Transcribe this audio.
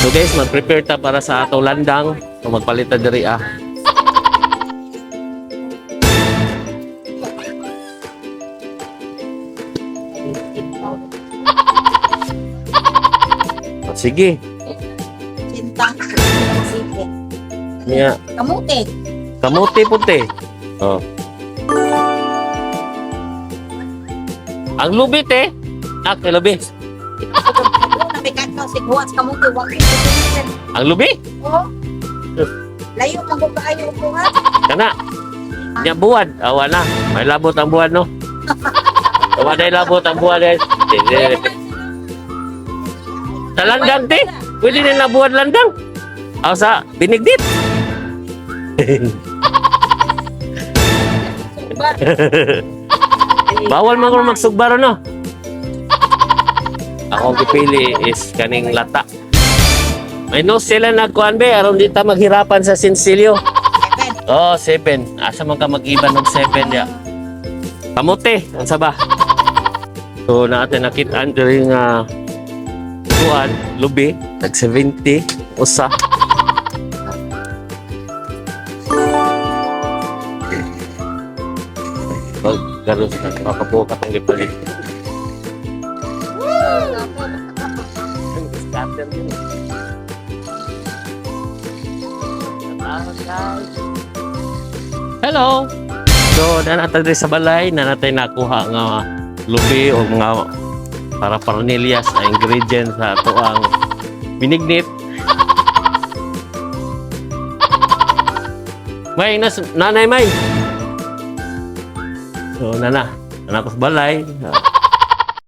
So guys, mag-prepare ta para sa ato landang. So magpalit ta diri ah. Sige. Sintang. Sige. Niya. Kamuti. Kamuti puti. Oh. Ang lubit eh. Ah, kay lubit. Nabikat ka si Guwats kamuti. Ang lubi? Oh. Layo magkaayo ko ha. Kana. Nya buwan. Awa na. May labot ang buwan no. Awa na labot ang buwan guys. Sa landang te. Pwede din labuan landang. Aw sa binigdit. Bawal man ko magsugbar no. Ako ang pipili is kaning lata. May no sila nagkuhan be aron di ta maghirapan sa sinsilyo. 7. Asa man ka mag-iban ng 7 ya. Kamote, unsa ba? So natin nakitaan diri nga kuan, lubi, tag 70 usa. Pag garos na makabuka tong lipalit. Starter din. Hello. So, nanatag sa balay, nanatay nakuha nga lubi o mga para parnilias na ingredients sa ato ang binignit. May, nanay may. So, nana ko sa balay.